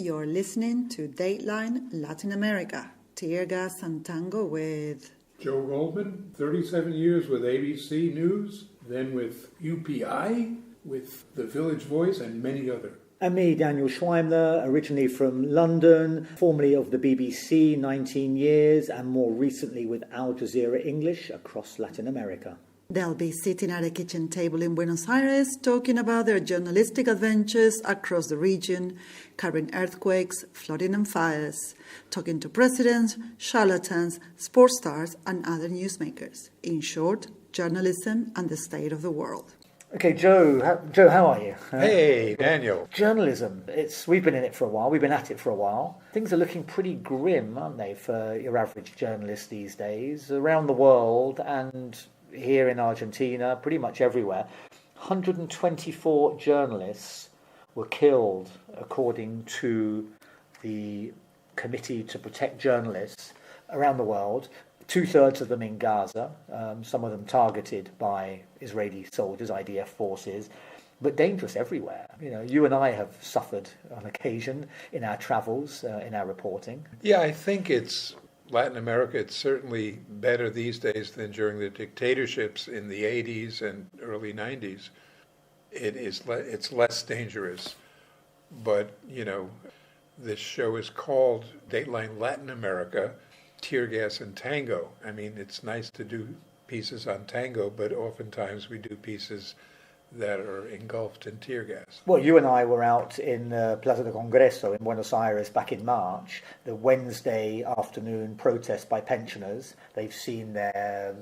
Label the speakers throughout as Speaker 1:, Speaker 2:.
Speaker 1: You're listening to Dateline Latin America, Tear Gas and Tango with
Speaker 2: Joe Goldman, 37 years with ABC News, then with UPI, with The Village Voice, and many other.
Speaker 3: And me, Daniel Schweimler, originally from London, formerly of the BBC, 19 years, and more recently with Al Jazeera English across Latin America.
Speaker 1: They'll be sitting at a kitchen table in Buenos Aires talking about their journalistic adventures across the region, covering earthquakes, flooding and fires, talking to presidents, charlatans, sports stars and other newsmakers. In short, journalism and the state of the world.
Speaker 3: Okay, Joe, how are you?
Speaker 2: Hey, Daniel.
Speaker 3: Journalism, we've been in it for a while, we've been at it for a while. Things are looking pretty grim, aren't they, for your average journalist these days, around the world and here in Argentina, pretty much everywhere. 124 journalists were killed, according to the Committee to Protect Journalists around the world. 2/3 of them in Gaza, some of them targeted by Israeli soldiers, IDF forces, but dangerous everywhere. You know, you and I have suffered on occasion in our travels, in our reporting.
Speaker 2: Yeah, I think Latin America, it's certainly better these days than during the dictatorships in the 80s and early 90s. It's less dangerous. But, you know, this show is called Dateline Latin America, Tear Gas and Tango. I mean, it's nice to do pieces on tango, but oftentimes we do pieces that are engulfed in tear gas.
Speaker 3: Well, you and I were out in Plaza de Congreso in Buenos Aires back in March, the Wednesday afternoon protest by pensioners. They've seen their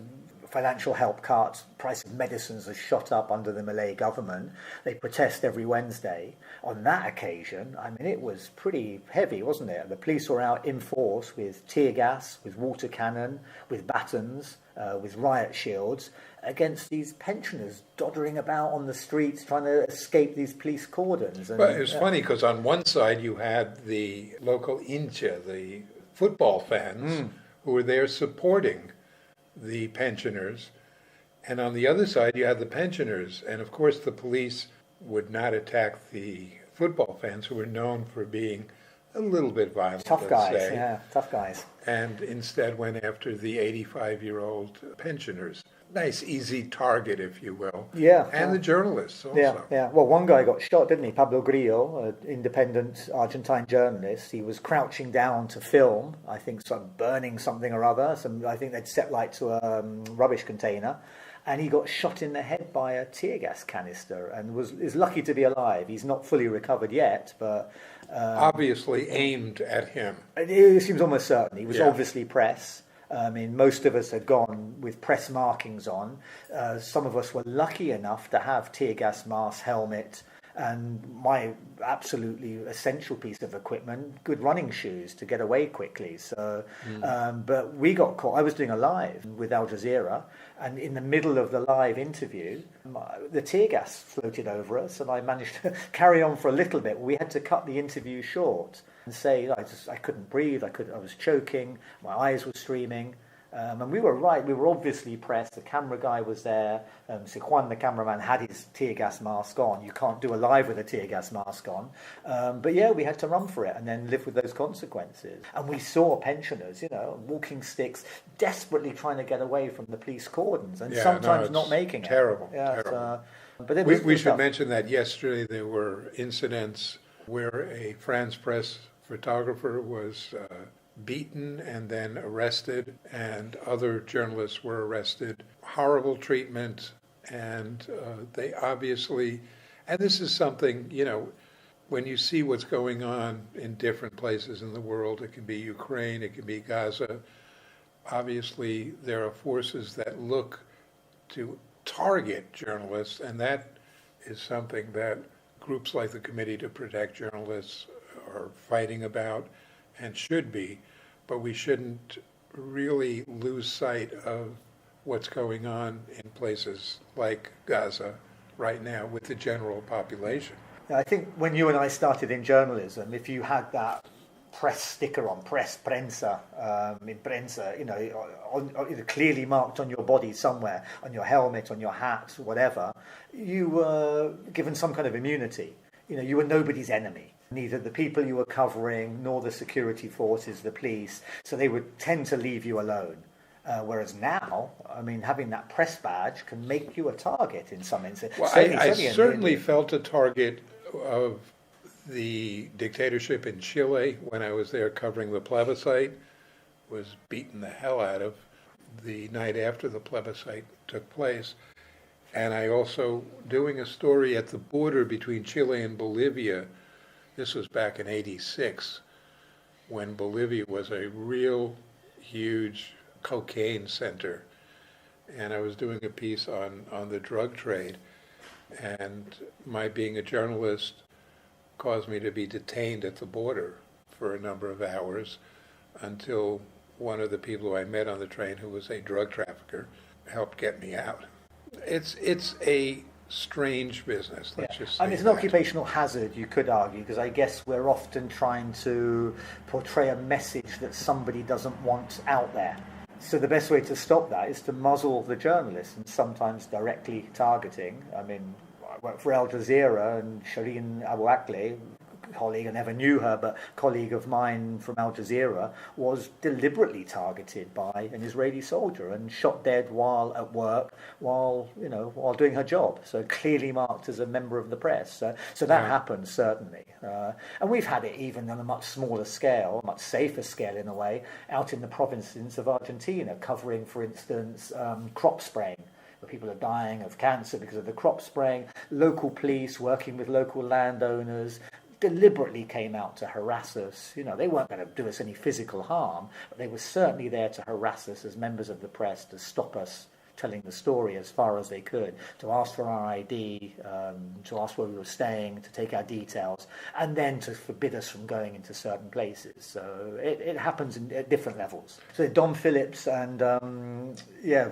Speaker 3: financial help cut, price of medicines has shot up under the Malay government. They protest every Wednesday. On that occasion, I mean, it was pretty heavy, wasn't it? The police were out in force with tear gas, with water cannon, with batons, with riot shields, against these pensioners doddering about on the streets trying to escape these police cordons.
Speaker 2: But it was funny because on one side you had the local hincha, the football fans, who were there supporting the pensioners, and on the other side you had the pensioners, and of course the police would not attack the football fans, who were known for being a little bit violent.
Speaker 3: Tough guys.
Speaker 2: And instead went after the 85-year-old pensioners. Nice, easy target, if you will.
Speaker 3: Yeah.
Speaker 2: And the journalists also.
Speaker 3: Yeah. Well, one guy got shot, didn't he? Pablo Grillo, an independent Argentine journalist. He was crouching down to film, I think, sort of burning something or other. I think they'd set light to a rubbish container. And he got shot in the head by a tear gas canister and is lucky to be alive. He's not fully recovered yet, but
Speaker 2: obviously aimed at him.
Speaker 3: It seems almost certain. He was obviously press. I mean, most of us had gone with press markings on. Some of us were lucky enough to have tear gas mask, helmet, and my absolutely essential piece of equipment, good running shoes to get away quickly. So, but we got caught. I was doing a live with Al Jazeera, and in the middle of the live interview, the tear gas floated over us, and I managed to carry on for a little bit. We had to cut the interview short and say I couldn't breathe. I was choking. My eyes were streaming. And we were right. We were obviously pressed. The camera guy was there. So Juan, the cameraman, had his tear gas mask on. You can't do a live with a tear gas mask on. But yeah, we had to run for it and then live with those consequences. And we saw pensioners, walking sticks, desperately trying to get away from the police cordons, and sometimes not making
Speaker 2: terrible,
Speaker 3: it. Terrible.
Speaker 2: Terrible.
Speaker 3: But
Speaker 2: we should mention that yesterday there were incidents where a France Press photographer was beaten and then arrested, and other journalists were arrested. Horrible treatment, and they obviously, and this is something, when you see what's going on in different places in the world, it can be Ukraine, it can be Gaza, obviously there are forces that look to target journalists, and that is something that groups like the Committee to Protect Journalists are fighting about and should be, but we shouldn't really lose sight of what's going on in places like Gaza right now with the general population.
Speaker 3: I think when you and I started in journalism, if you had that press sticker on, press, prensa, clearly marked on your body somewhere, on your helmet, on your hat, whatever, you were given some kind of immunity. You were nobody's enemy. neither the people you were covering nor the security forces, the police, so they would tend to leave you alone. Whereas now, I mean, having that press badge can make you a target in some instances.
Speaker 2: Well, I certainly felt a target of the dictatorship in Chile when I was there covering the plebiscite, was beaten the hell out of the night after the plebiscite took place. And I also, doing a story at the border between Chile and Bolivia, this was back in '86, when Bolivia was a real huge cocaine center. And I was doing a piece on the drug trade. And my being a journalist caused me to be detained at the border for a number of hours until one of the people who I met on the train, who was a drug trafficker, helped get me out. It's a strange business, let's just say.
Speaker 3: I mean, it's an occupational hazard, you could argue, because I guess we're often trying to portray a message that somebody doesn't want out there. So the best way to stop that is to muzzle the journalists, and sometimes directly targeting. I mean, I worked for Al Jazeera, and Shireen Abu Akleh, colleague, I never knew her, but colleague of mine from Al Jazeera, was deliberately targeted by an Israeli soldier and shot dead while at work, while doing her job. So clearly marked as a member of the press. So that happens, certainly. And we've had it even on a much smaller scale, much safer scale in a way, out in the provinces of Argentina, covering, for instance, crop spraying, where people are dying of cancer because of the crop spraying. Local police working with local landowners deliberately came out to harass us. You know, they weren't going to do us any physical harm, but they were certainly there to harass us as members of the press, to stop us telling the story as far as they could, to ask for our ID, to ask where we were staying, to take our details, and then to forbid us from going into certain places. So it happens at different levels. So Dom Phillips and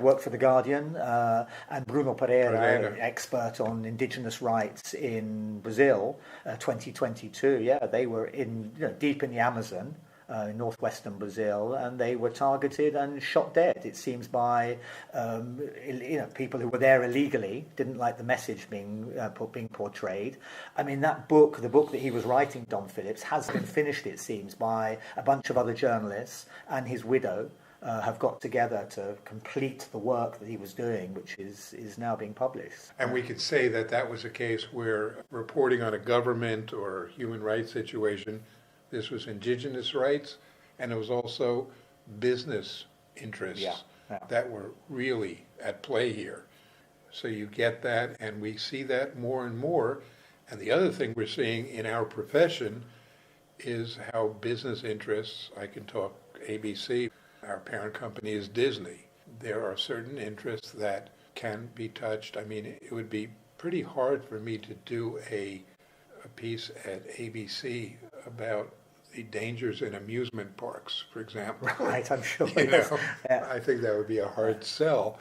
Speaker 3: worked for The Guardian, and Bruno Pereira, expert on indigenous rights in Brazil, 2022. They were deep in the Amazon. In northwestern Brazil, and they were targeted and shot dead, it seems, by people who were there illegally, didn't like the message being portrayed. I mean, the book that he was writing, Dom Phillips, has been finished, it seems, by a bunch of other journalists, and his widow have got together to complete the work that he was doing, which is now being published.
Speaker 2: And we could say that was a case where reporting on a government or human rights situation, this was indigenous rights, and it was also business interests that were really at play here. So you get that, and we see that more and more. And the other thing we're seeing in our profession is how business interests, I can talk ABC, our parent company is Disney. There are certain interests that can be touched. I mean, it would be pretty hard for me to do a piece at ABC about the dangers in amusement parks, for example.
Speaker 3: Right, I'm sure.
Speaker 2: I think that would be a hard sell.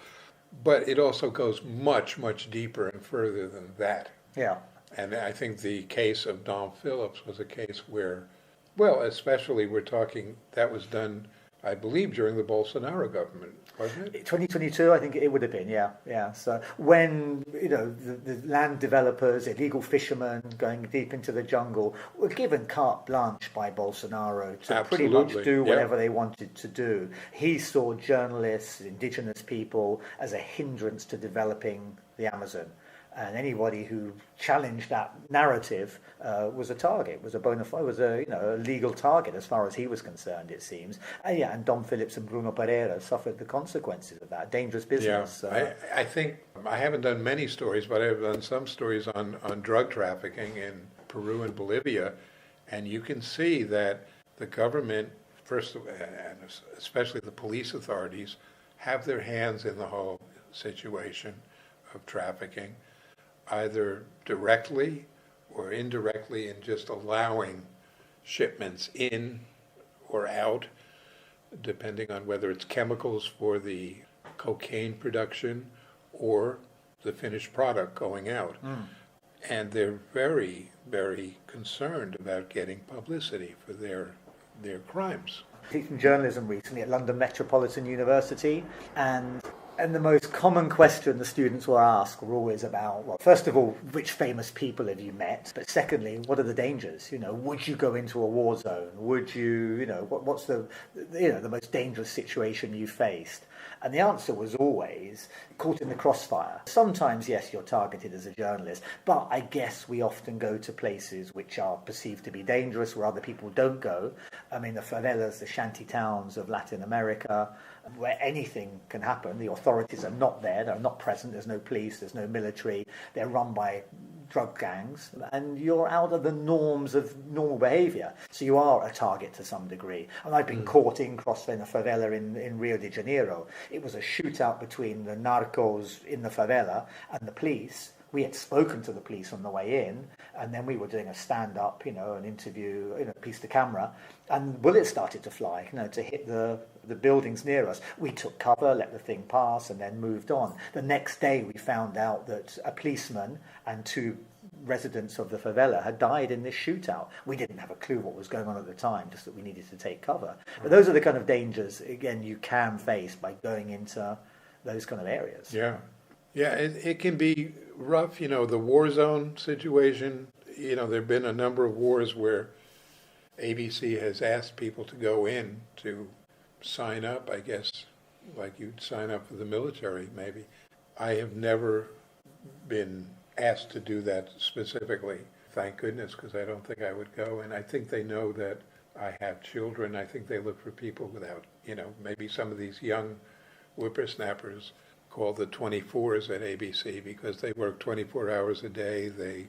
Speaker 2: But it also goes much, much deeper and further than that.
Speaker 3: Yeah.
Speaker 2: And I think the case of Dom Phillips was a case where, well, especially we're talking, that was done, I believe, during the Bolsonaro government, wasn't it?
Speaker 3: 2022, I think it would have been, yeah. So when, the land developers, illegal fishermen going deep into the jungle were given carte blanche by Bolsonaro to pretty much do whatever they wanted to do. He saw journalists, indigenous people, as a hindrance to developing the Amazon. And anybody who challenged that narrative was a target, was a legal target as far as he was concerned, it seems. And Dom Phillips and Bruno Pereira suffered the consequences of that dangerous business.
Speaker 2: Yeah. I think I haven't done many stories, but I've done some stories on drug trafficking in Peru and Bolivia, and you can see that the government, first, and especially the police authorities, have their hands in the whole situation of trafficking, either directly or indirectly, in just allowing shipments in or out, depending on whether it's chemicals for the cocaine production or the finished product going out. And they're very, very concerned about getting publicity for their crimes.
Speaker 3: Teaching journalism recently at London Metropolitan University, and And the most common question the students will ask were always about, well, first of all, which famous people have you met? But secondly, what are the dangers? Would you go into a war zone? Would you, what's the most dangerous situation you faced? And the answer was always caught in the crossfire. Sometimes, yes, you're targeted as a journalist, but I guess we often go to places which are perceived to be dangerous, where other people don't go. I mean, the favelas, the shanty towns of Latin America, where anything can happen. The authorities are not there, they're not present, there's no police, there's no military, they're run by drug gangs, and you're out of the norms of normal behaviour. So you are a target to some degree. And I've been caught in a favela in Rio de Janeiro. It was a shootout between the narcos in the favela and the police. We had spoken to the police on the way in, and then we were doing a stand-up, an interview, piece to camera, and bullets started to fly, to hit the buildings near us. We took cover, let the thing pass, and then moved on. The next day, we found out that a policeman and 2 residents of the favela had died in this shootout. We didn't have a clue what was going on at the time, just that we needed to take cover. But those are the kind of dangers, again, you can face by going into those kind of areas.
Speaker 2: Yeah, it can be rough, the war zone situation. There have been a number of wars where ABC has asked people to go in to sign up, I guess, like you'd sign up for the military, maybe. I have never been asked to do that specifically, thank goodness, because I don't think I would go. And I think they know that I have children. I think they look for people without, maybe some of these young whippersnappers called the 24s at ABC because they work 24 hours a day. They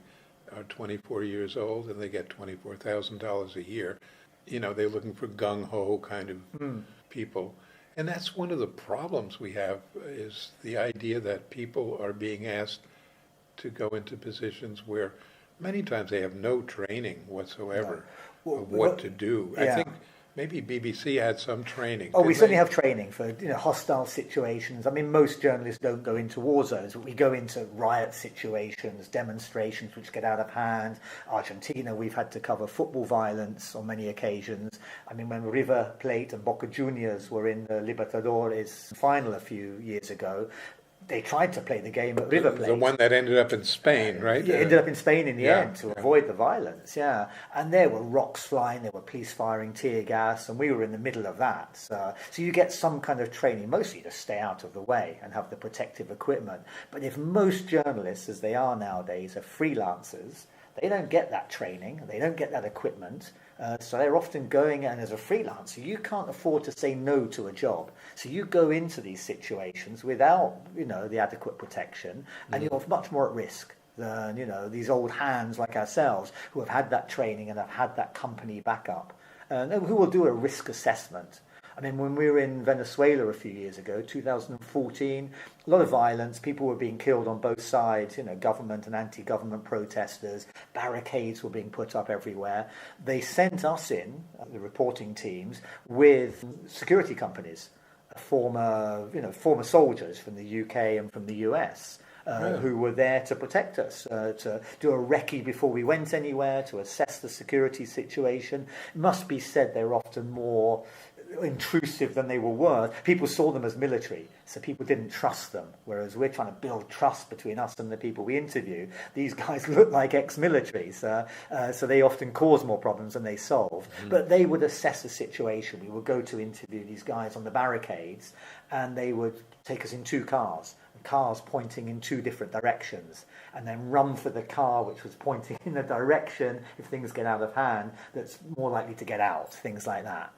Speaker 2: are 24 years old and they get $24,000 a year. They're looking for gung-ho kind of people. And that's one of the problems we have is the idea that people are being asked to go into positions where many times they have no training whatsoever of what to do. Yeah. I think maybe BBC had some training.
Speaker 3: We certainly have training for hostile situations. I mean, most journalists don't go into war zones, but we go into riot situations, demonstrations which get out of hand. Argentina, we've had to cover football violence on many occasions. I mean, when River Plate and Boca Juniors were in the Libertadores final a few years ago, they tried to play the game at River Plate.
Speaker 2: The one that ended up in Spain, right?
Speaker 3: Yeah, ended up in Spain in the end to avoid the violence, And there were rocks flying, there were police firing tear gas, and we were in the middle of that. So you get some kind of training, mostly to stay out of the way and have the protective equipment. But if most journalists, as they are nowadays, are freelancers, they don't get that training, they don't get that equipment. So they're often going, and as a freelancer, you can't afford to say no to a job. So you go into these situations without, the adequate protection, and you're much more at risk than, these old hands like ourselves who have had that training and have had that company backup, and who will do a risk assessment. I mean, when we were in Venezuela a few years ago, 2014, a lot of violence, people were being killed on both sides, government and anti-government protesters, barricades were being put up everywhere. They sent us in, the reporting teams, with security companies, former soldiers from the UK and from the US. Who were there to protect us, to do a recce before we went anywhere, to assess the security situation. It must be said they're often more intrusive than they were worth. People saw them as military, so people didn't trust them, whereas we're trying to build trust between us and the people we interview. These guys look like ex-militaries, so they often cause more problems than they solve. But they would assess a situation. We would go to interview these guys on the barricades, and they would take us in 2 cars pointing in 2 different directions, and then run for the car which was pointing in the direction, if things get out of hand, that's more likely to get out, things like that.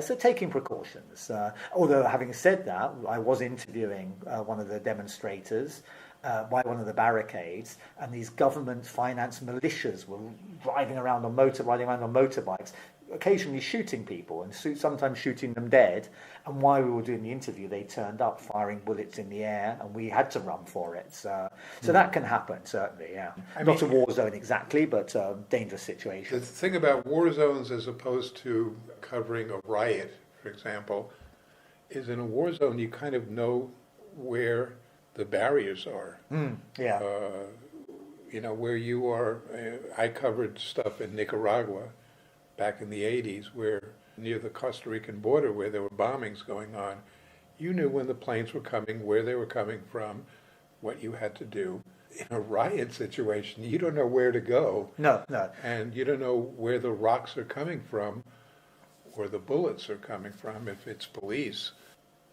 Speaker 3: So taking precautions. Although having said that, I was interviewing one of the demonstrators by one of the barricades, and these government-financed militias were riding around on motorbikes, occasionally shooting people and sometimes shooting them dead. And while we were doing the interview, they turned up firing bullets in the air, and we had to run for it. So that can happen, certainly, Not a war zone exactly, but a dangerous situation.
Speaker 2: The thing about war zones as opposed to covering a riot, for example, is in a war zone you kind of know where the barriers are. Where you are. I covered stuff in Nicaragua back in the 80s, where near the Costa Rican border, where there were bombings going on, you knew when the planes were coming, where they were coming from, what you had to do. In a riot situation, you don't know where to go.
Speaker 3: No.
Speaker 2: And you don't know where the rocks are coming from or the bullets are coming from if it's police.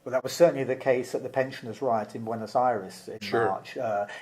Speaker 3: Well, that was certainly the case at the pensioners' riot in Buenos Aires in
Speaker 2: Sure.
Speaker 3: March.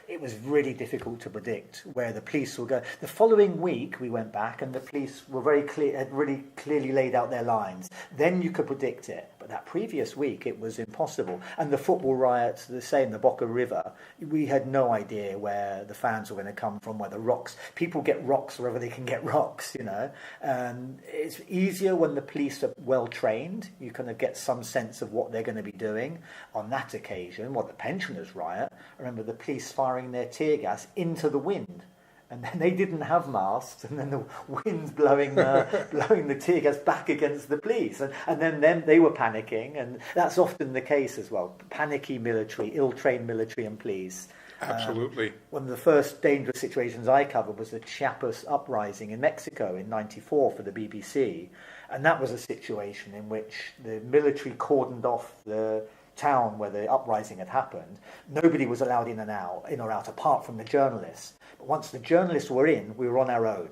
Speaker 3: It was really difficult to predict where the police will go. The following week, we went back, and the police were very clear, had really clearly laid out their lines. Then you could predict it. But that previous week, it was impossible. And the football riots, the same, the Boca River, we had no idea where the fans were going to come from, where the rocks. People get rocks wherever they can get rocks, you know. And it's easier when the police are well trained. You kind of get some sense of what they're going to be doing. On that occasion, the pensioners' riot, I remember the police firing their tear gas into the wind. And then they didn't have masks, and then the wind's blowing the tear gas back against the police. And then they were panicking, and that's often the case as well. Panicky military, ill-trained military and police.
Speaker 2: Absolutely.
Speaker 3: One of the first dangerous situations I covered was the Chiapas uprising in Mexico in '94 for the BBC. And that was a situation in which the military cordoned off the town where the uprising had happened. Nobody was allowed in or out, apart from the journalists. But once the journalists were in, we were on our own.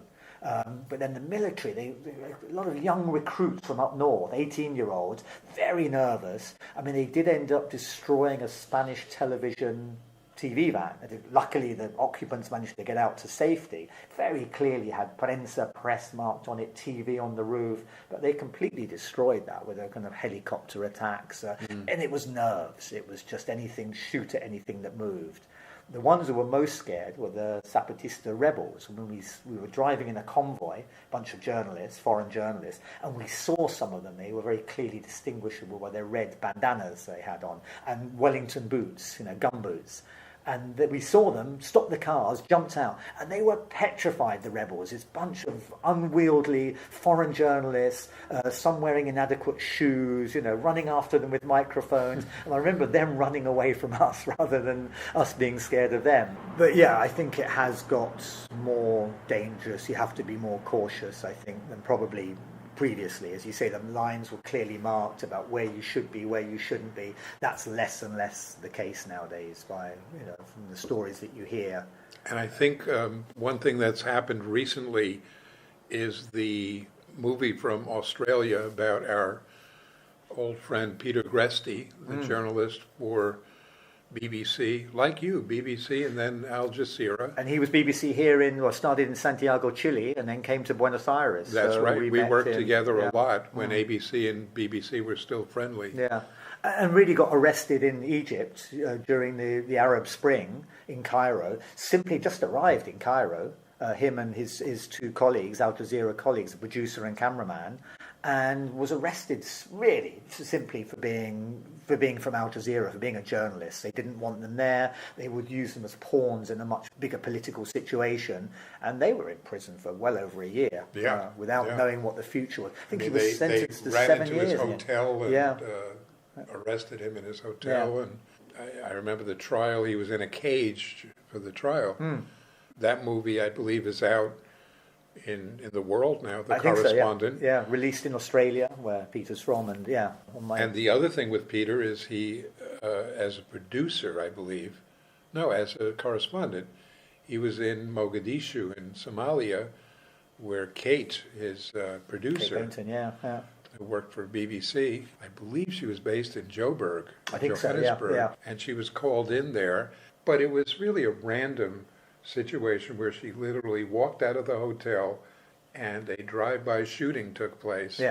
Speaker 3: But then the military, a lot of young recruits from up north, 18-year-olds, very nervous. I mean, they did end up destroying a Spanish television TV van. Luckily, the occupants managed to get out to safety. Very clearly had prensa press marked on it, TV on the roof, but they completely destroyed that with their kind of helicopter attacks. And it was nerves. It was just shoot at anything that moved. The ones who were most scared were the Zapatista rebels. When we were driving in a convoy, a bunch of journalists, foreign journalists, and we saw some of them. They were very clearly distinguishable by their red bandanas they had on and Wellington boots, gum boots. And we saw them stop the cars, jumped out, and they were petrified, the rebels. This bunch of unwieldy foreign journalists, some wearing inadequate shoes, running after them with microphones. And I remember them running away from us rather than us being scared of them. But yeah, I think it has got more dangerous. You have to be more cautious, I think, than probably previously. As you say, the lines were clearly marked about where you should be, where you shouldn't be. That's less and less the case nowadays from the stories that you hear.
Speaker 2: And I think one thing that's happened recently is the movie from Australia about our old friend Peter Gresti, the journalist for BBC, like you, BBC, and then Al Jazeera.
Speaker 3: And he was BBC here started in Santiago, Chile, and then came to Buenos Aires.
Speaker 2: That's
Speaker 3: so
Speaker 2: right. We worked together
Speaker 3: a
Speaker 2: lot when ABC and BBC were still friendly.
Speaker 3: Yeah. And really got arrested in Egypt during the Arab Spring in Cairo. Simply just arrived in Cairo, him and his two colleagues, Al Jazeera colleagues, a producer and cameraman, and was arrested really simply for being from Al Jazeera, for being a journalist. They didn't want them there. They would use them as pawns in a much bigger political situation, and they were in prison for well over a year without knowing what the future was. I think he was sentenced to 7 years.
Speaker 2: They ran into his hotel and arrested him in his hotel, and I remember the trial. He was in a cage for the trial. That movie, I believe, is out in the world now, The Correspondent.
Speaker 3: So, yeah, released in Australia, where Peter's from, and
Speaker 2: And the other thing with Peter is he, as a producer, I believe, as a correspondent, he was in Mogadishu in Somalia, where Kate, his producer,
Speaker 3: Kate Boynton,
Speaker 2: who worked for BBC, I believe she was based in Joburg,
Speaker 3: I think
Speaker 2: Johannesburg,
Speaker 3: so, yeah.
Speaker 2: and she was called in there, but it was really a random situation where she literally walked out of the hotel and a drive-by shooting took place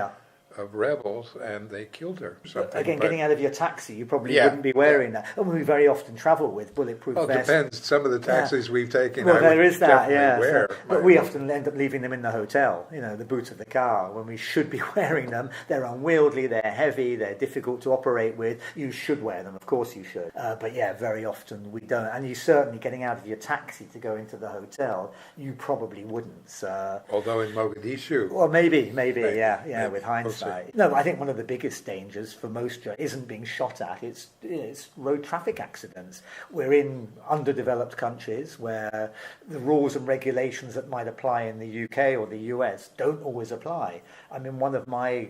Speaker 2: of rebels, and they killed her.
Speaker 3: Again, getting out of your taxi, you probably wouldn't be wearing that. And we very often travel with bulletproof vests.
Speaker 2: Well, it depends. Some of the taxis we've taken,
Speaker 3: well,
Speaker 2: I
Speaker 3: there
Speaker 2: would
Speaker 3: is that,
Speaker 2: wear.
Speaker 3: But we often end up leaving them in the hotel, the boot of the car, when we should be wearing them. They're unwieldy, they're heavy, they're difficult to operate with. You should wear them, of course you should. But very often we don't. And you certainly, getting out of your taxi to go into the hotel, you probably wouldn't.
Speaker 2: Although in Mogadishu.
Speaker 3: Well, maybe, with hindsight. No, I think one of the biggest dangers for most isn't being shot at, it's road traffic accidents. We're in underdeveloped countries where the rules and regulations that might apply in the UK or the US don't always apply. I mean, one of my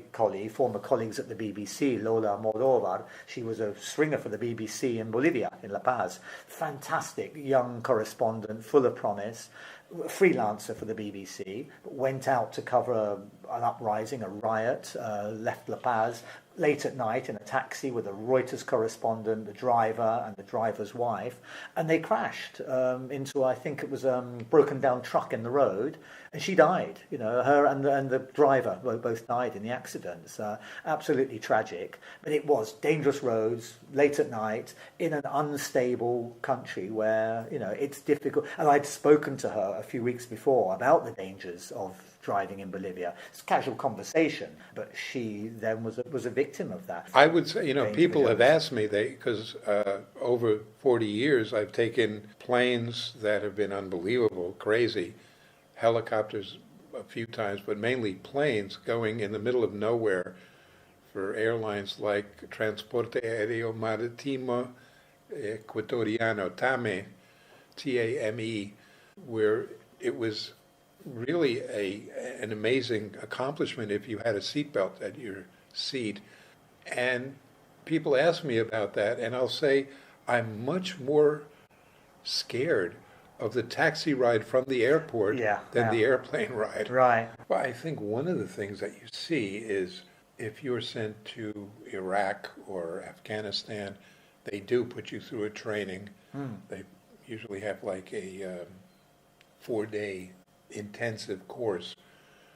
Speaker 3: former colleagues at the BBC, Lola Morovar, she was a stringer for the BBC in Bolivia, in La Paz. Fantastic young correspondent, full of promise. Freelancer for the BBC, but went out to cover an uprising, a riot, left La Paz late at night in a taxi with a Reuters correspondent, the driver and the driver's wife, and they crashed into, I think it was a broken down truck in the road, and she died. You know, her and the driver both died in the accident. Absolutely tragic, but it was dangerous roads, late at night, in an unstable country where, you know, it's difficult. And I'd spoken to her a few weeks before about the dangers of driving in Bolivia. It's a casual conversation, but she then was a victim of that.
Speaker 2: I would say, you know, people have asked me, because over 40 years I've taken planes that have been unbelievable, crazy, helicopters a few times, but mainly planes going in the middle of nowhere for airlines like Transporte Aéreo Marítimo Ecuatoriano, TAME, TAME, where it was really an amazing accomplishment if you had a seatbelt at your seat. And people ask me about that, and I'll say I'm much more scared of the taxi ride from the airport than the airplane ride.
Speaker 3: Right.
Speaker 2: Well, I think one of the things that you see is if you're sent to Iraq or Afghanistan, they do put you through a training. They usually have like a 4-day intensive course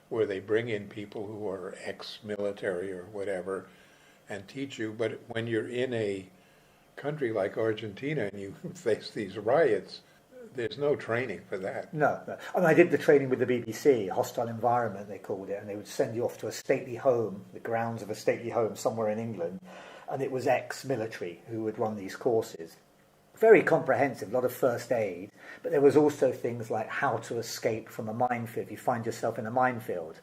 Speaker 2: where they bring in people who are ex-military or whatever and teach you. But when you're in a country like Argentina and you face these riots, there's no training for that.
Speaker 3: No. I mean, I did the training with the BBC, hostile environment they called it, and they would send you off to a stately home, the grounds of a stately home somewhere in England, and it was ex-military who would run these courses. Very comprehensive, a lot of first aid, but there was also things like how to escape from a minefield. If you find yourself in a minefield,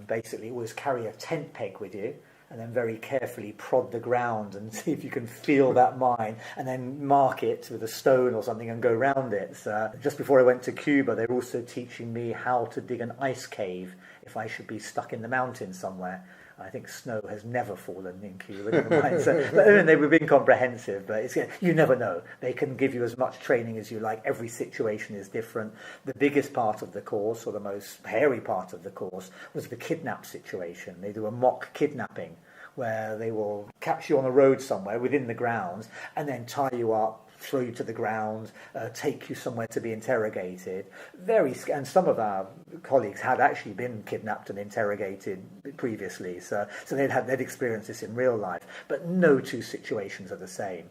Speaker 3: basically always carry a tent peg with you and then very carefully prod the ground and see if you can feel that mine and then mark it with a stone or something and go round it. So just before I went to Cuba, they were also teaching me how to dig an ice cave if I should be stuck in the mountains somewhere. I think snow has never fallen in Cuba. But I mean, they were being comprehensive, but you never know. They can give you as much training as you like. Every situation is different. The biggest part of the course, or the most hairy part of the course, was the kidnap situation. They do a mock kidnapping where they will catch you on a road somewhere within the grounds and then tie you up, throw you to the ground, take you somewhere to be interrogated. And some of our colleagues had actually been kidnapped and interrogated previously, so they'd experienced this in real life. But no two situations are the same.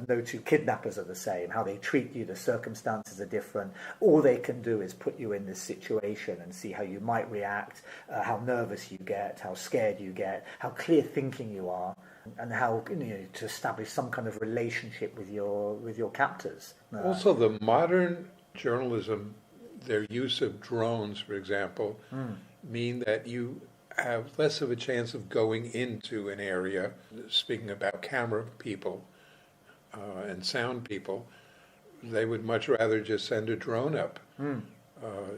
Speaker 3: No two kidnappers are the same. How they treat you, the circumstances are different. All they can do is put you in this situation and see how you might react, how nervous you get, how scared you get, how clear thinking you are, and how, you know, to establish some kind of relationship with your captors.
Speaker 2: Also, the modern journalism, their use of drones, for example, mean that you have less of a chance of going into an area. Speaking about camera people and sound people, they would much rather just send a drone up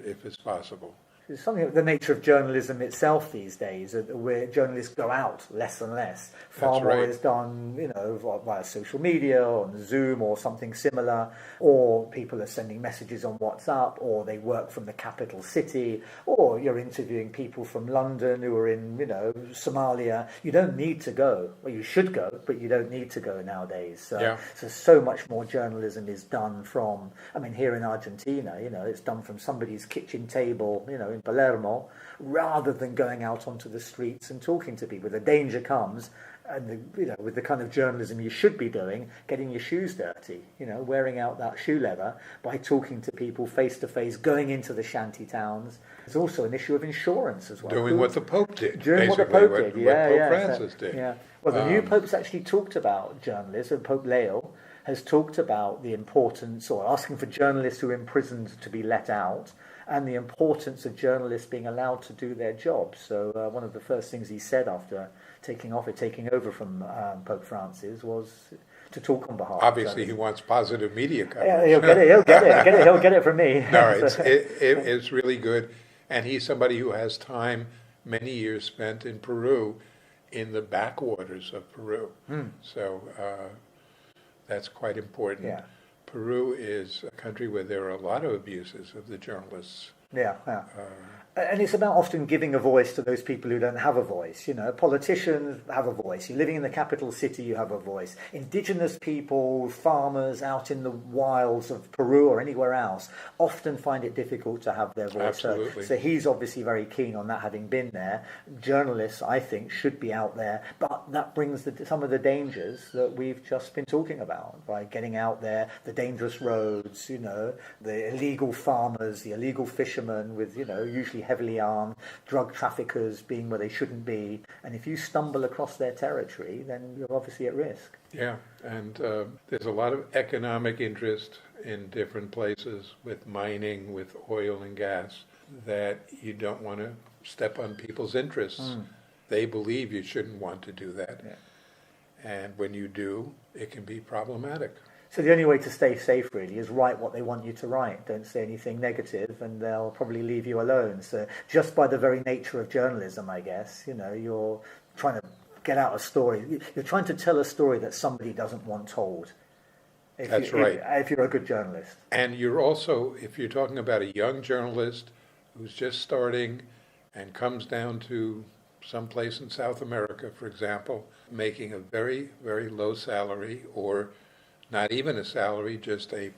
Speaker 2: if it's possible.
Speaker 3: It's something of the nature of journalism itself these days, where journalists go out less and less. Far more is done, you know, via social media, on Zoom or something similar, or people are sending messages on WhatsApp, or they work from the capital city, or you're interviewing people from London who are in, you know, Somalia. You don't need to go. Well, you should go, but you don't need to go nowadays. So much more journalism is done from, I mean, here in Argentina, you know, it's done from somebody's kitchen table, you know, in Palermo, rather than going out onto the streets and talking to people. The danger comes, and with the kind of journalism you should be doing, getting your shoes dirty, you know, wearing out that shoe leather by talking to people face to face, going into the shanty towns. There's also an issue of insurance as well.
Speaker 2: Doing what the Pope did.
Speaker 3: Doing what the Pope did,
Speaker 2: what Pope Francis did.
Speaker 3: Yeah. Well, the new Pope's actually talked about journalism. Pope Leo has talked about the importance, or asking for journalists who are imprisoned to be let out, and the importance of journalists being allowed to do their job. So one of the first things he said after taking over from Pope Francis was to talk on behalf.
Speaker 2: Obviously, he wants positive media coverage.
Speaker 3: Yeah, he'll get it. He'll get it from me.
Speaker 2: No, it's really good, and he's somebody who has time, many years spent in Peru, in the backwaters of Peru. So that's quite important.
Speaker 3: Yeah.
Speaker 2: Peru is a country where there are a lot of abuses of the journalists.
Speaker 3: Yeah. And it's about often giving a voice to those people who don't have a voice. You know, politicians have a voice. You're living in the capital city, you have a voice. Indigenous people, farmers out in the wilds of Peru or anywhere else often find it difficult to have their voice heard. So he's obviously very keen on that, having been there. Journalists, I think, should be out there. But that brings some of the dangers that we've just been talking about, by getting out there, the dangerous roads, you know, the illegal farmers, the illegal fishermen with, you know, usually heavily armed, drug traffickers being where they shouldn't be, and if you stumble across their territory, then you're obviously at risk.
Speaker 2: Yeah, and there's a lot of economic interest in different places with mining, with oil and gas, that you don't want to step on people's interests. They believe you shouldn't want to do that, and when you do, it can be problematic.
Speaker 3: So the only way to stay safe, really, is write what they want you to write. Don't say anything negative, and they'll probably leave you alone. So just by the very nature of journalism, I guess, you know, you're trying to get out a story. You're trying to tell a story that somebody doesn't want told.
Speaker 2: That's right.
Speaker 3: If you're a good journalist.
Speaker 2: And you're also, if you're talking about a young journalist who's just starting and comes down to some place in South America, for example, making a very, very low salary, or not even a salary, just a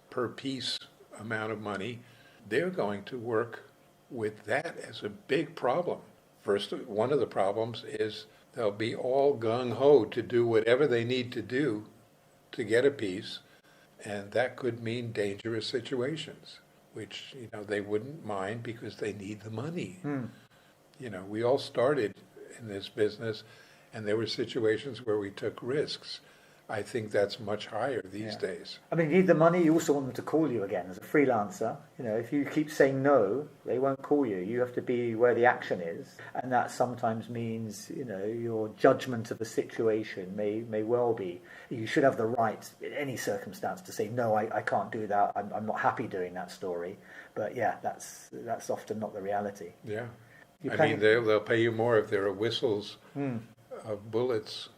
Speaker 2: per piece amount of money, they're going to work with that as a big problem. First, one of the problems is they'll be all gung-ho to do whatever they need to do to get a piece, and that could mean dangerous situations, which, you know, they wouldn't mind because they need the money. You know, we all started in this business, and there were situations where we took risks. I think that's much higher these days.
Speaker 3: I mean, you need the money. You also want them to call you again as a freelancer. You know, if you keep saying no, they won't call you. You have to be where the action is, and that sometimes means, you know, your judgment of the situation may well be. You should have the right in any circumstance to say no. I can't do that. I'm not happy doing that story. But yeah, that's often not the reality.
Speaker 2: Yeah, I mean, they'll pay you more if there are whistles of bullets.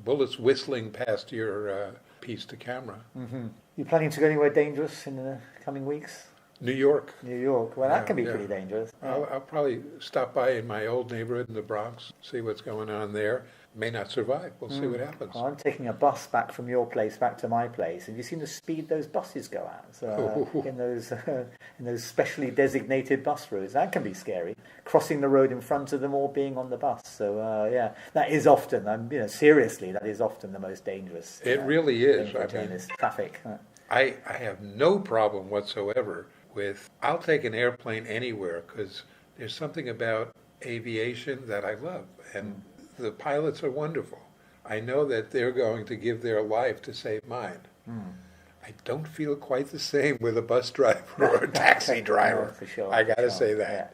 Speaker 2: Bullets whistling past your piece to camera.
Speaker 3: You planning to go anywhere dangerous in the coming weeks?
Speaker 2: New York.
Speaker 3: Well, that can be pretty dangerous.
Speaker 2: I'll probably stop by in my old neighborhood in the Bronx, see what's going on there. May not survive. We'll see what happens.
Speaker 3: Well, I'm taking a bus back from your place back to my place. Have you seen the speed those buses go at? So, in those specially designated bus routes? That can be scary. Crossing the road in front of them or being on the bus. So yeah, that is often, seriously, that is often the most dangerous.
Speaker 2: It really is.
Speaker 3: I mean, traffic.
Speaker 2: I have no problem whatsoever with, I'll take an airplane anywhere, because there's something about aviation that I love, and the pilots are wonderful. I know that they're going to give their life to save mine. I don't feel quite the same with a bus driver or a taxi driver.
Speaker 3: No, for sure.
Speaker 2: I got to say that.
Speaker 3: Yeah.